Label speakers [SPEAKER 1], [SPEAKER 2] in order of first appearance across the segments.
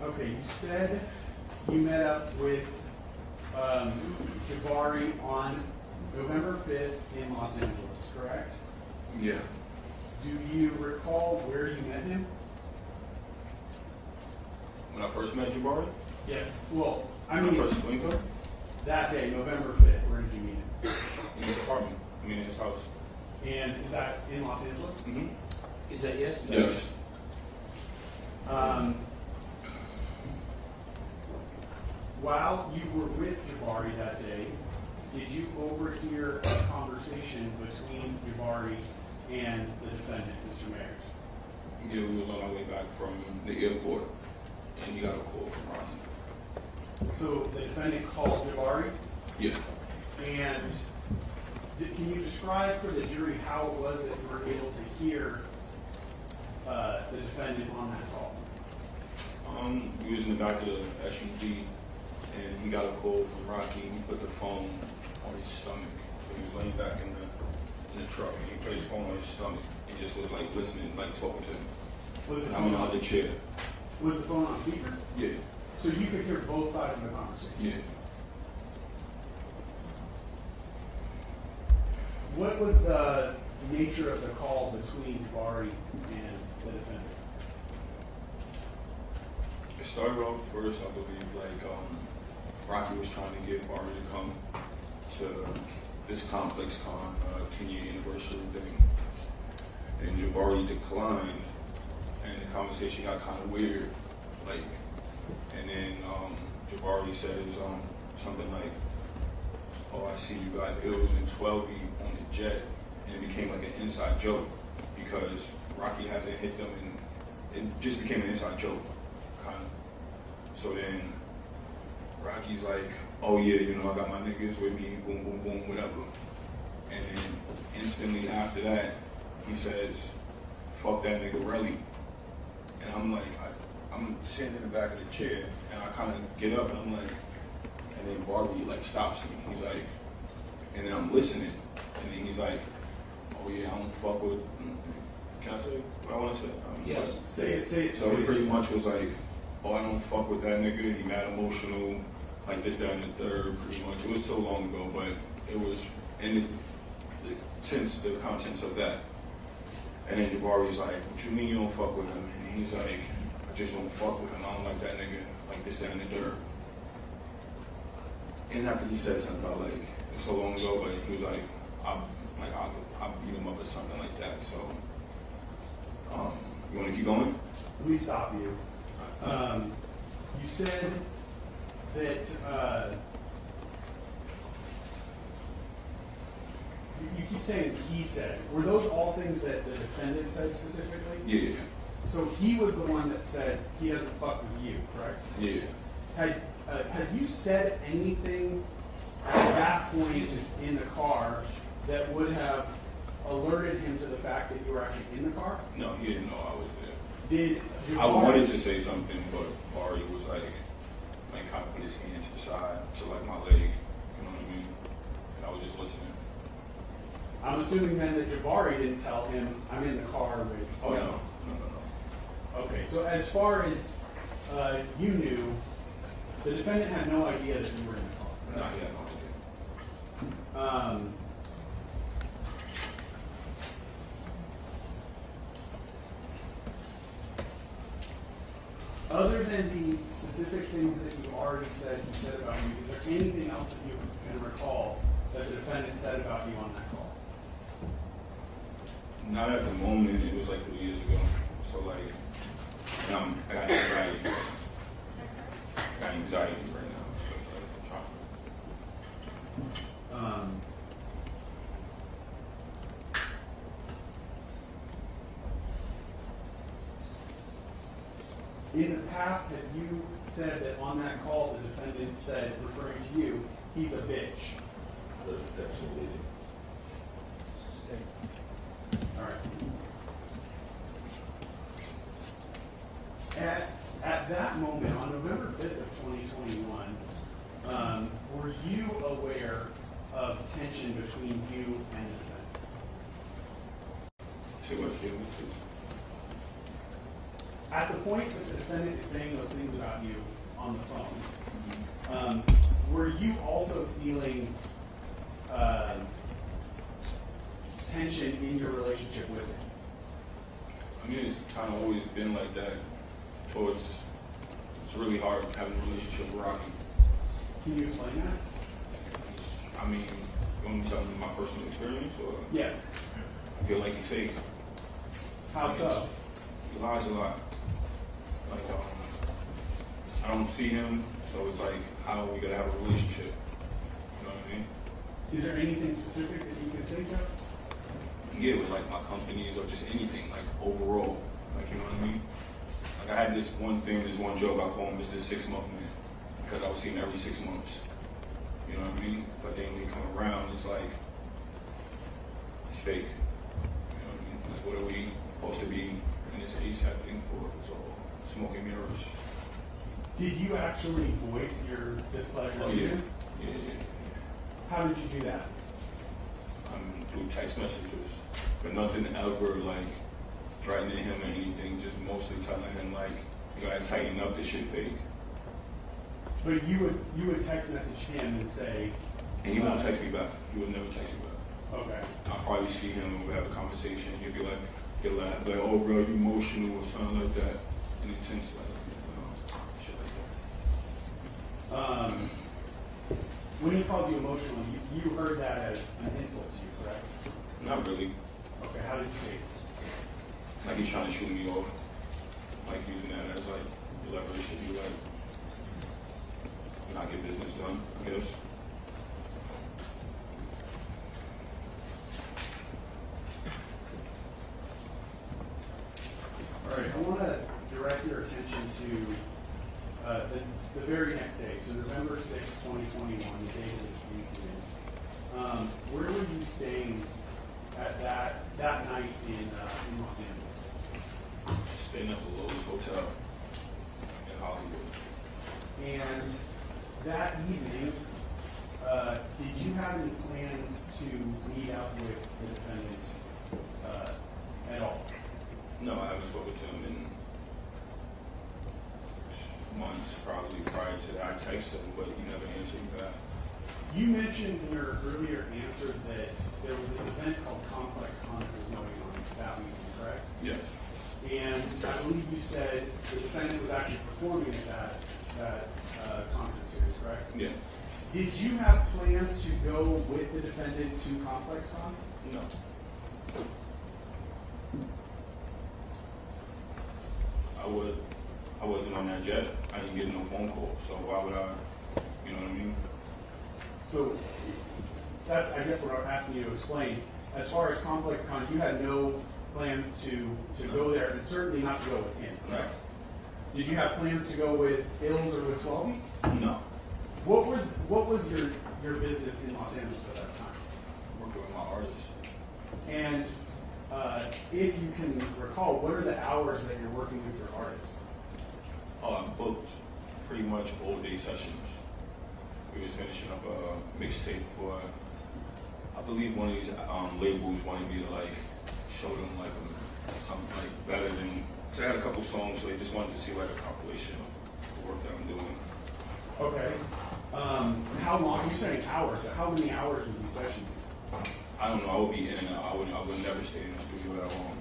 [SPEAKER 1] Okay, you said you met up with Jabari on November 5th in Los Angeles, correct?
[SPEAKER 2] Yeah.
[SPEAKER 1] Do you recall where you met him?
[SPEAKER 2] When I first met Jabari?
[SPEAKER 1] Yeah. Well, I
[SPEAKER 2] When
[SPEAKER 1] mean,
[SPEAKER 2] I first went there?
[SPEAKER 1] that day, November 5th, where did you meet him?
[SPEAKER 2] In his apartment. I mean, in his house.
[SPEAKER 1] And is that in Los Angeles?
[SPEAKER 2] Mm-hmm.
[SPEAKER 3] Is that yes?
[SPEAKER 2] Yes.
[SPEAKER 1] While you were with Jabari that day, did you overhear a conversation between Jabari and the defendant, Mr. Mayers?
[SPEAKER 2] Yeah, we was on our way back from the airport, and he got a call from Ronnie.
[SPEAKER 1] So the defendant called Jabari,
[SPEAKER 2] Yeah.
[SPEAKER 1] and can you describe for the jury how it was that you were able to hear the defendant on that call?
[SPEAKER 2] We was in the back of the SUV, and he got a call from Rocky. He put the phone on his stomach. So he was laying back in the truck, and he put his phone on his stomach, and just was like listening, like talking to him.
[SPEAKER 1] Was the
[SPEAKER 2] I'm
[SPEAKER 1] phone
[SPEAKER 2] on the chair.
[SPEAKER 1] Was the phone on speaker?
[SPEAKER 2] Yeah.
[SPEAKER 1] So you could hear both sides of the conversation?
[SPEAKER 2] Yeah.
[SPEAKER 1] What was the nature of the call between Jabari and the defendant?
[SPEAKER 2] It started off first, I believe, like Rocky was trying to get Barry to come to this Complex Con 10-year anniversary thing, and Jabari declined, and the conversation got kind of weird, like, and then Jabari says something like, "Oh, I see you got Illz and 12 on the jet," and it became like an inside joke because Rocky hasn't hit them, and it just became an inside joke, kind of. So then Rocky's like, "Oh yeah, you know, I got my niggas with me, boom, boom, boom, whatever." And then instantly after that, he says, "Fuck that nigga Relli." And I'm like, I'm sitting in the back of the chair, and I kind of get up, and I'm like, and then Barbie like stops me. He's like, and then I'm listening, and then he's like, "Oh yeah, I don't fuck with." Can I say what I want to say?
[SPEAKER 3] Yes.
[SPEAKER 1] Say it.
[SPEAKER 2] So he pretty much was like, "Oh, I don't fuck with that nigga. He mad emotional, like this, that, and the third." Pretty much. It was so long ago, but it was in the contents of that. And then Jabari was like, "What you mean you don't fuck with him?" And he's like, "I just don't fuck with him. I don't like that nigga, like this, that, and the third." And after he said something about like it's so long ago, but he was like, I'll beat him up or something like that. So, you want to keep going?
[SPEAKER 1] Let me stop you. You said that you keep saying he said. Were those all things that the defendant said specifically?
[SPEAKER 2] Yeah.
[SPEAKER 1] So he was the one that said he doesn't fuck with you, correct?
[SPEAKER 2] Yeah.
[SPEAKER 1] Had you said anything at that point in the car that would have alerted him to the fact that you were actually in the car?
[SPEAKER 2] No, he didn't know I was there.
[SPEAKER 1] Did
[SPEAKER 2] I wanted to say something, but Ari was like kind of put his hand to the side to like my leg, you know what I mean? And I was just listening.
[SPEAKER 1] I'm assuming then that Jabari didn't tell him, "I'm in the car with."
[SPEAKER 2] Oh no.
[SPEAKER 1] Okay, so as far as you knew, the defendant had no idea that you were in the car.
[SPEAKER 2] No,
[SPEAKER 1] Right?
[SPEAKER 2] he had no idea.
[SPEAKER 1] Other than the specific things that you already said he said about you, is there anything else that you can recall that the defendant said about you on that call?
[SPEAKER 2] Not at the moment. It was like 3 years ago. So like, I got anxiety. I got anxiety right now. So it's like
[SPEAKER 1] In the past, have you said that on that call the defendant said, referring to you, "He's a bitch"?
[SPEAKER 2] Absolutely.
[SPEAKER 1] All right. At that moment, on November 5th of 2021, were you aware of tension between you and the defendant?
[SPEAKER 2] See what feeling too.
[SPEAKER 1] at the point that the defendant is saying those things about you on the phone, were you also feeling tension in your relationship with him?
[SPEAKER 2] I mean, it's kind of always been like that towards, it's really hard having a relationship with Rocky.
[SPEAKER 1] Can you explain that?
[SPEAKER 2] I mean, you want me to tell me my personal experience, or?
[SPEAKER 1] Yes.
[SPEAKER 2] I feel like he's fake.
[SPEAKER 1] How so?
[SPEAKER 2] He lies a lot. Like, I don't see him, so it's like, how are we gonna have a relationship? You know what I mean?
[SPEAKER 1] Is there anything specific that you can think of?
[SPEAKER 2] Yeah, with like my companies or just anything, like overall. Like, you know what I mean? Like, I had this one job I call him Mr. 6 month man, because I was seeing him every 6 months. You know what I mean? But then when you come around, it's like, it's fake. You know what I mean? Like, what are we supposed to be in this ASAP thing for if it's all smoke and mirrors?
[SPEAKER 1] Did you actually voice your displeasure
[SPEAKER 2] Oh,
[SPEAKER 1] to
[SPEAKER 2] yeah.
[SPEAKER 1] him?
[SPEAKER 2] Yeah.
[SPEAKER 1] How did you do that?
[SPEAKER 2] Through text messages. But nothing ever like threatening him or anything, just mostly telling him like, you gotta tighten up, this shit fake.
[SPEAKER 1] But you would text message him and say,
[SPEAKER 2] And he won't text me back. He would never text me back.
[SPEAKER 1] okay.
[SPEAKER 2] I'll probably see him and we'll have a conversation. He'll be like, oh bro, you emotional or something like that. And intense like, shit like that.
[SPEAKER 1] When he calls you emotional, you heard that as an insult to you, correct?
[SPEAKER 2] Not really.
[SPEAKER 1] Okay, how did you take it?
[SPEAKER 2] Like he's trying to shoot me off. Like using that as like leverage to be like, not get business done, I guess.
[SPEAKER 1] All right, I want to direct your attention to the very next day, so November 6, 2021, the day of this incident. Where were you staying at that night in Los Angeles?
[SPEAKER 2] Staying at the Lowe's Hotel in Hollywood.
[SPEAKER 1] And that evening, did you have any plans to meet up with the defendant at all?
[SPEAKER 2] No, I haven't spoken to him in months, probably prior to that. I texted him, but he never answered me back.
[SPEAKER 1] You mentioned in your earlier answer that there was this event called Complex Con that was going on that weekend, correct?
[SPEAKER 2] Yes.
[SPEAKER 1] And I believe you said the defendant was actually performing at that concert series, correct?
[SPEAKER 2] Yeah.
[SPEAKER 1] Did you have plans to go with the defendant to Complex Con?
[SPEAKER 2] No. I wasn't on that jet. I didn't get no phone call, so why would I, you know what I mean?
[SPEAKER 1] So that's, I guess, what I'm asking you to explain. As far as Complex Con, you had no plans to go there, and certainly not to go with him, correct? Did you have plans to go with Illz or with 12?
[SPEAKER 2] No.
[SPEAKER 1] What was your business in Los Angeles at that time?
[SPEAKER 2] Working with my artists.
[SPEAKER 1] And if you can recall, what are the hours that you're working with your artists?
[SPEAKER 2] Oh, I booked pretty much all day sessions. We was finishing up a mixtape for, I believe one of these labels wanted me to like show them like something like better than, because I had a couple songs, so they just wanted to see like a compilation of the work that I'm doing.
[SPEAKER 1] Okay. How long? You're saying hours, but how many hours would these sessions be?
[SPEAKER 2] I don't know. I would be in and out. I would never stay in the studio that long.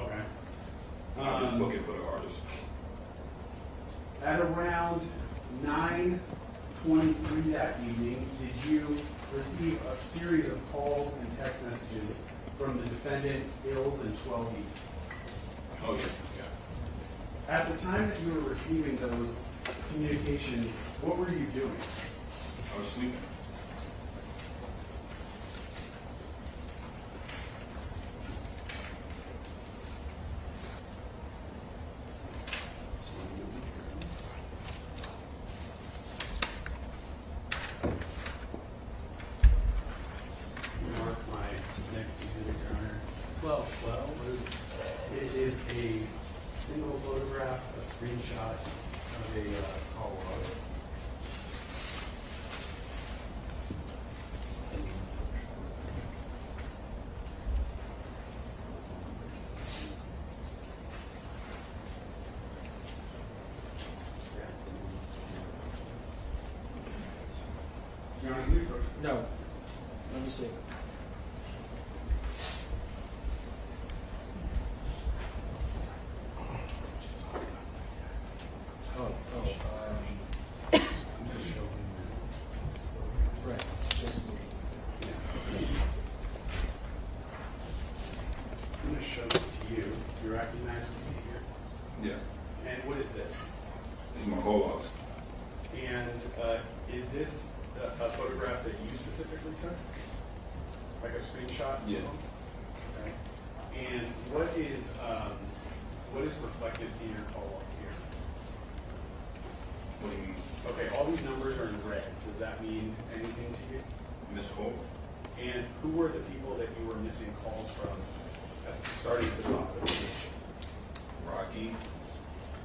[SPEAKER 1] Okay.
[SPEAKER 2] I just book it for the artist.
[SPEAKER 1] At around 9:23 that evening, did you receive a series of calls and text messages from the defendant, Illz, and 12E?
[SPEAKER 2] Oh yeah.
[SPEAKER 1] At the time that you were receiving those communications, what were you doing?
[SPEAKER 2] I was sleeping.
[SPEAKER 1] Mark my next exhibit, Your Honor. 1212. It is a single photograph, a screenshot of a call log. Can we approach?
[SPEAKER 3] No. Let me see.
[SPEAKER 1] I'm just showing you.
[SPEAKER 3] Right. Just me.
[SPEAKER 1] I'm going to show this to you. You recognize what you see here?
[SPEAKER 2] Yeah.
[SPEAKER 1] And what is this?
[SPEAKER 2] This is my whole house.
[SPEAKER 1] And is this a photograph that you specifically took? Like a screenshot?
[SPEAKER 2] Yeah.
[SPEAKER 1] Okay. And what is reflected in your call log here?
[SPEAKER 2] What do you mean?
[SPEAKER 1] Okay, all these numbers are in red. Does that mean anything to you?
[SPEAKER 2] Miss Cole?
[SPEAKER 1] And who were the people that you were missing calls from starting at the top of the page?
[SPEAKER 2] Rocky.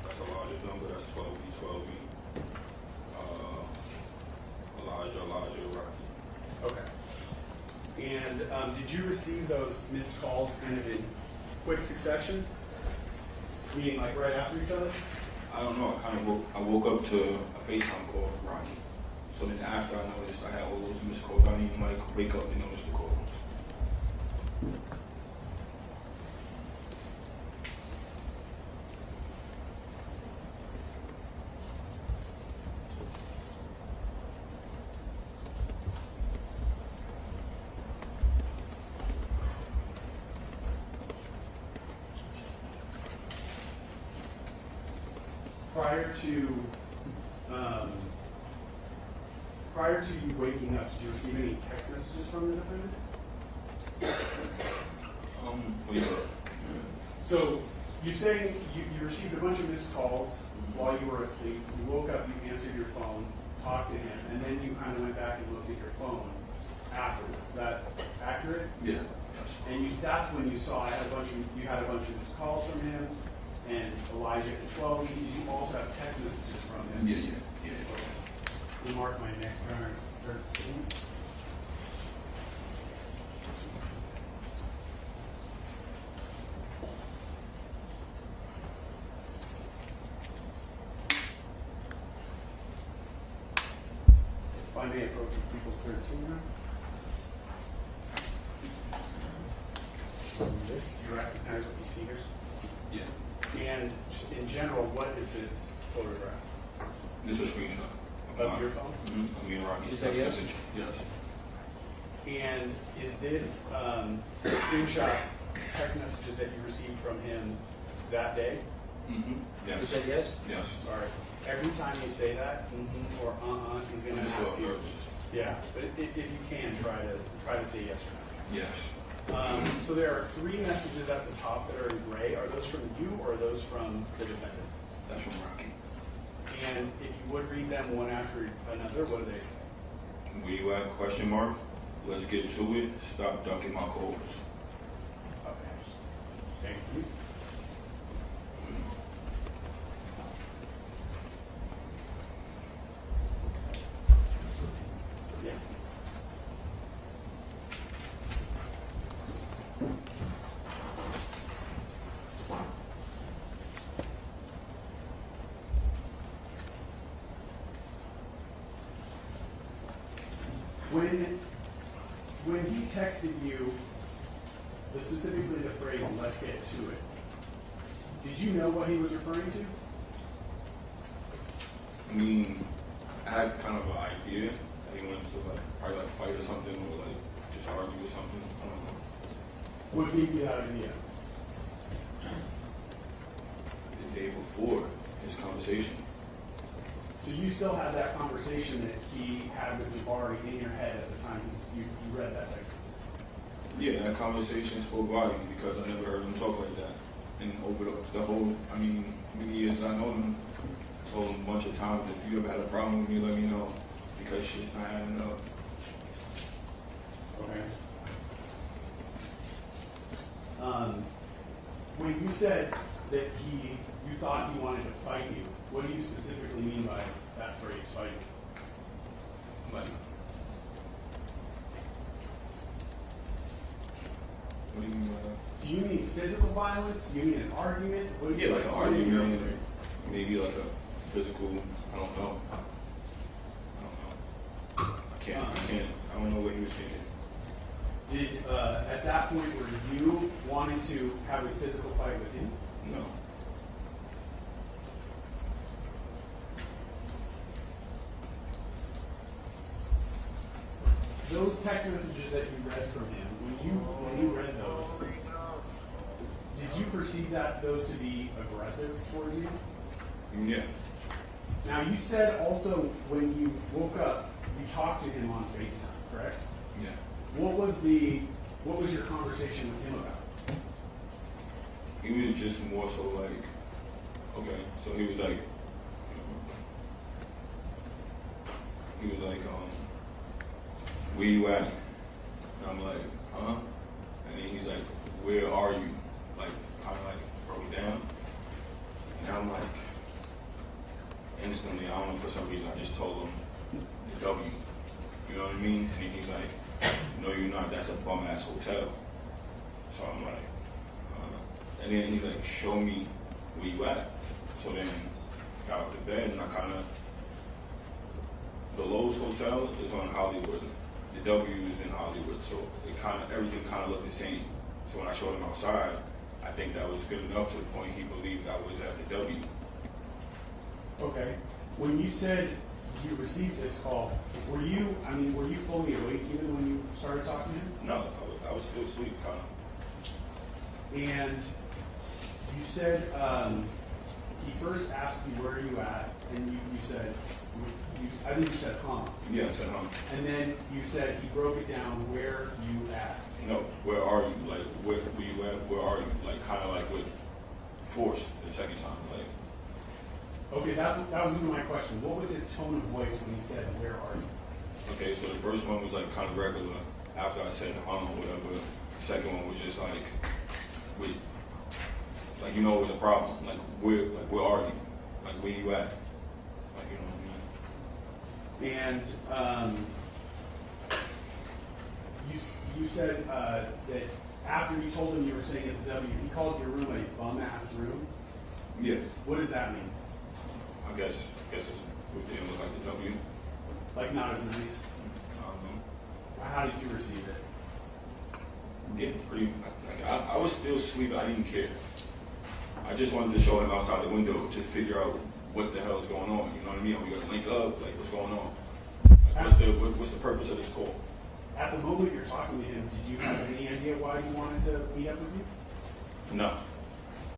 [SPEAKER 2] That's a larger number. That's 12B. Elijah, Rocky.
[SPEAKER 1] Okay. And did you receive those missed calls kind of in quick succession? Meaning like right after each other?
[SPEAKER 2] I don't know. I woke up to a FaceTime call from Rocky. So then after I noticed I had all those missed calls, I didn't even like wake up and notice the calls.
[SPEAKER 1] Prior to you waking up, did you receive any text messages from the defendant?
[SPEAKER 2] Yeah.
[SPEAKER 1] So you say you received a bunch of missed calls while you were asleep. You woke up, you answered your phone, talked to him, and then you kind of went back and looked at your phone afterwards. Is that accurate?
[SPEAKER 2] Yeah.
[SPEAKER 1] And that's when you saw you had a bunch of missed calls from him, and Elijah at 12. Did you also have text messages from him?
[SPEAKER 2] Yeah.
[SPEAKER 1] You mark my next runner's statement. If I may approach People's 13 now. This, do you recognize what you see here?
[SPEAKER 2] Yeah.
[SPEAKER 1] And just in general, what is this photograph?
[SPEAKER 2] This is a screenshot.
[SPEAKER 1] Of your phone?
[SPEAKER 2] Mm-hmm. I mean, Rocky's
[SPEAKER 3] Is that
[SPEAKER 2] text
[SPEAKER 3] yes?
[SPEAKER 2] message. Yes.
[SPEAKER 1] And is this screenshots, text messages that you received from him that day?
[SPEAKER 2] Mm-hmm.
[SPEAKER 3] You
[SPEAKER 2] Yes.
[SPEAKER 3] said yes?
[SPEAKER 2] Yes.
[SPEAKER 1] Sorry. Every time you say that, or he's going to
[SPEAKER 2] This
[SPEAKER 1] ask
[SPEAKER 2] is
[SPEAKER 1] you.
[SPEAKER 2] purpose.
[SPEAKER 1] Yeah, but if you can, try to say yes or
[SPEAKER 2] Yes.
[SPEAKER 1] no. So there are 3 messages at the top that are in gray. Are those from you or are those from the defendant?
[SPEAKER 2] That's from Rocky.
[SPEAKER 1] And if you would read them one after another, what do they say?
[SPEAKER 2] Where you at? Question mark. Let's get to it. Stop ducking my calls.
[SPEAKER 1] Okay. Thank you. Yeah. When he texted you, specifically the phrase, let's get to it, did you know what he was referring to?
[SPEAKER 2] I mean, I had kind of an idea that he wanted to probably fight or something, or just argue or something. I don't know.
[SPEAKER 1] What gave you that idea?
[SPEAKER 2] The day before his conversation.
[SPEAKER 1] So you still have that conversation that he had with Jabari in your head at the time you read that text message?
[SPEAKER 2] Yeah, that conversation spoke volumes because I never heard him talk like that. And over the whole, many years I know him, I told him a bunch of times, if you ever had a problem with me, let me know, because shit's not adding up.
[SPEAKER 1] Okay. When you said that you thought he wanted to fight you, what do you specifically mean by that phrase, fight?
[SPEAKER 2] Like, what do you mean by that?
[SPEAKER 1] Do you mean physical violence? Do you mean an argument? What do you
[SPEAKER 2] Yeah, like an
[SPEAKER 1] what do you mean by
[SPEAKER 2] argument,
[SPEAKER 1] the phrase?
[SPEAKER 2] maybe like a physical, I don't know. I don't know what he was thinking.
[SPEAKER 1] Did, at that point, were you wanting to have a physical fight with him?
[SPEAKER 2] No.
[SPEAKER 1] Those text messages that you read from him, when you read those, did you perceive those to be aggressive towards you?
[SPEAKER 2] Yeah.
[SPEAKER 1] Now, you said also when you woke up, you talked to him on FaceTime, correct?
[SPEAKER 2] Yeah.
[SPEAKER 1] What was your conversation with him about?
[SPEAKER 2] He was just more so like, okay, so he was like, where you at? And I'm like, huh? And then he's like, where are you? Like, kind of like broke down. And I'm like, instantly, I don't know, for some reason, I just told him the W. You know what I mean? And then he's like, no, you're not. That's a bum-ass hotel. So I'm like, and then he's like, show me where you at. So then got out of bed and I kind of, the Lowe's Hotel is on Hollywood. The W is in Hollywood. So everything kind of looked the same. So when I showed him outside, I think that was good enough to the point he believed I was at the W.
[SPEAKER 1] Okay. When you said you received this call, were you fully awake even when you started talking to him?
[SPEAKER 2] No, I was still asleep, kind of.
[SPEAKER 1] And you said he first asked you where are you at, and you said, I think you said huh.
[SPEAKER 2] Yeah, I said huh.
[SPEAKER 1] And then you said he broke it down, where you at?
[SPEAKER 2] No, where are you? Like, where you at? Where are you? Like, kind of like with force the second time. Like,
[SPEAKER 1] okay, that was even my question. What was his tone of voice when he said, where are you?
[SPEAKER 2] okay, so the first one was like kind of regular. After I said huh or whatever, the second one was just like, wait, like, you know, it was a problem. Like, where are you? Like, where you at? Like, you know what I mean?
[SPEAKER 1] And you said that after you told him you were staying at the W, he called your room a bum-ass room?
[SPEAKER 2] Yeah.
[SPEAKER 1] What does that mean?
[SPEAKER 2] I guess it's what they look like the W.
[SPEAKER 1] Like not as nice?
[SPEAKER 2] I don't know.
[SPEAKER 1] How did you receive it?
[SPEAKER 2] Yeah, pretty. Like, I was still asleep. I didn't care. I just wanted to show him outside the window to figure out what the hell is going on. You know what I mean? Are we gonna link up? Like, what's going on? Like, what's the purpose of this call?
[SPEAKER 1] At the moment you're talking to him, did you have any idea why he wanted to meet up with you?
[SPEAKER 2] No.